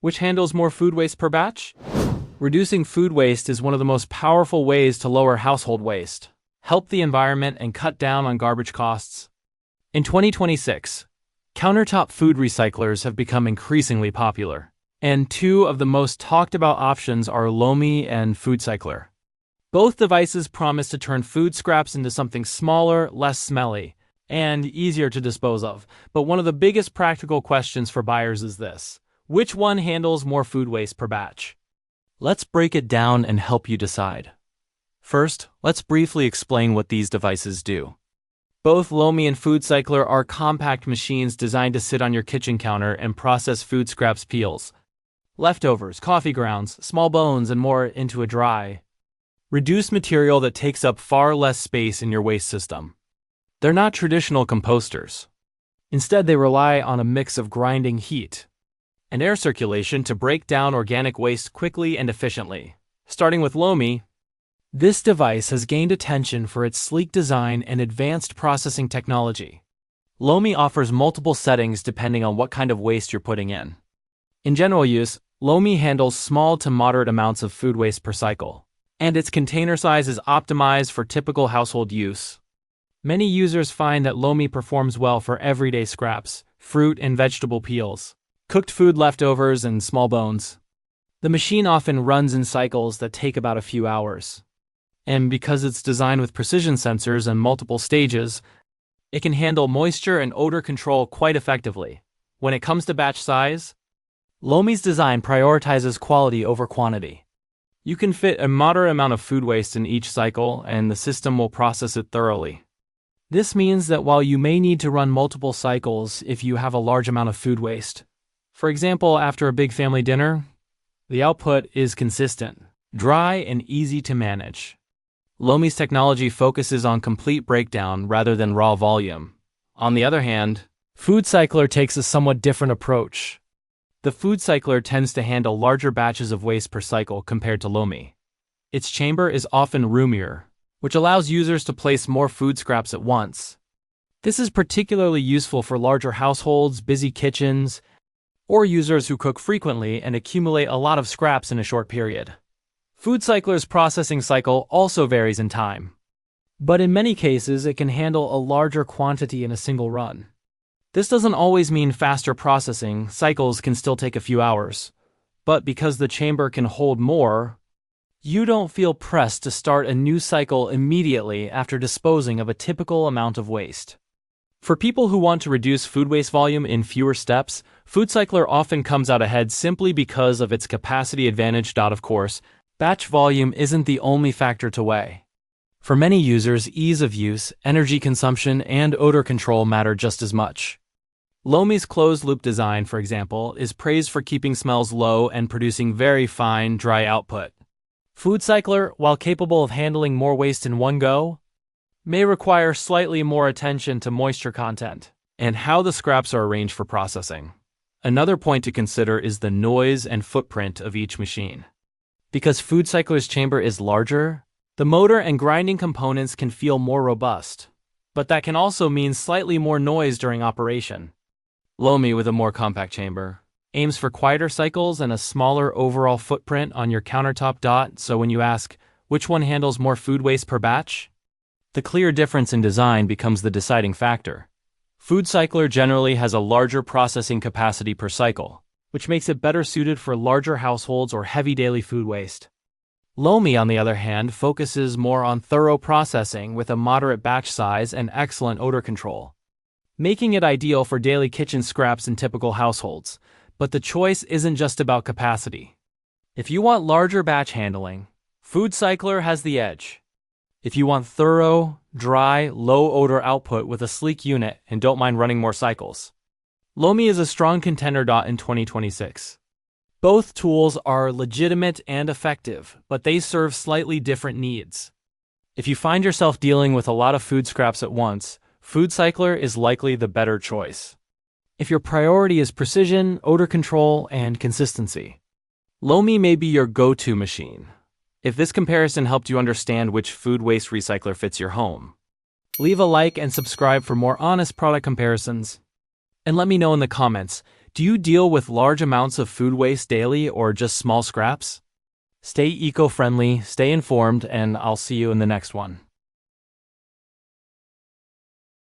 Which handles more food waste per batch? Reducing food waste is one of the most powerful ways to lower household waste, help the environment, and cut down on garbage costs. In 2026, countertop food recyclers have become increasingly popular, and two of the most talked about options are Lomi and FoodCycler. Both devices promise to turn food scraps into something smaller, less smelly, and easier to dispose of. But one of the biggest practical questions for buyers is this: which one handles more food waste per batch? Let's break it down and help you decide. First, let's briefly explain what these devices do. Both Lomi and FoodCycler are compact machines designed to sit on your kitchen counter and process food scraps, peels, leftovers, coffee grounds, small bones, and more into a dry, reduced material that takes up far less space in your waste system. They're not traditional composters. Instead, they rely on a mix of grinding heat and air circulation to break down organic waste quickly and efficiently. Starting with Lomi, this device has gained attention for its sleek design and advanced processing technology. Lomi offers multiple settings depending on what kind of waste you're putting in. In general use, Lomi handles small to moderate amounts of food waste per cycle, and its container size is optimized for typical household use. Many users find that Lomi performs well for everyday scraps, fruit and vegetable peels, cooked food leftovers, and small bones. The machine often runs in cycles that take about a few hours. And because it's designed with precision sensors and multiple stages, it can handle moisture and odor control quite effectively. When it comes to batch size, Lomi's design prioritizes quality over quantity. You can fit a moderate amount of food waste in each cycle, and the system will process it thoroughly. This means that while you may need to run multiple cycles if you have a large amount of food waste, for example after a big family dinner, the output is consistent, dry, and easy to manage. Lomi's technology focuses on complete breakdown rather than raw volume. On the other hand, FoodCycler takes a somewhat different approach. The FoodCycler tends to handle larger batches of waste per cycle compared to Lomi. Its chamber is often roomier, which allows users to place more food scraps at once. This is particularly useful for larger households, busy kitchens, or users who cook frequently and accumulate a lot of scraps in a short period. FoodCycler's processing cycle also varies in time, but in many cases it can handle a larger quantity in a single run. This doesn't always mean faster processing. Cycles can still take a few hours, but because the chamber can hold more, you don't feel pressed to start a new cycle immediately after disposing of a typical amount of waste. For people who want to reduce food waste volume in fewer steps, FoodCycler often comes out ahead simply because of its capacity advantage. Of course, batch volume isn't the only factor to weigh. For many users, ease of use, energy consumption, and odor control matter just as much. Lomi's closed-loop design, for example, is praised for keeping smells low and producing very fine, dry output. FoodCycler, while capable of handling more waste in one go, may require slightly more attention to moisture content and how the scraps are arranged for processing. Another point to consider is the noise and footprint of each machine. Because FoodCycler's chamber is larger, the motor and grinding components can feel more robust, but that can also mean slightly more noise during operation. Lomi, with a more compact chamber, aims for quieter cycles and a smaller overall footprint on your countertop. So when you ask, which one handles more food waste per batch? The clear difference in design becomes the deciding factor. FoodCycler generally has a larger processing capacity per cycle, which makes it better suited for larger households or heavy daily food waste. Lomi, on the other hand, focuses more on thorough processing with a moderate batch size and excellent odor control, making it ideal for daily kitchen scraps in typical households. But the choice isn't just about capacity. If you want larger batch handling, FoodCycler has the edge. If you want thorough, dry, low-odor output with a sleek unit and don't mind running more cycles, Lomi is a strong contender. In 2026. Both tools are legitimate and effective, but they serve slightly different needs. If you find yourself dealing with a lot of food scraps at once, FoodCycler is likely the better choice. If your priority is precision, odor control, and consistency, Lomi may be your go-to machine. If this comparison helped you understand which food waste recycler fits your home, leave a like and subscribe for more honest product comparisons. And let me know in the comments, Do you deal with large amounts of food waste daily or just small scraps? Stay eco-friendly, stay informed, and I'll see you in the next one.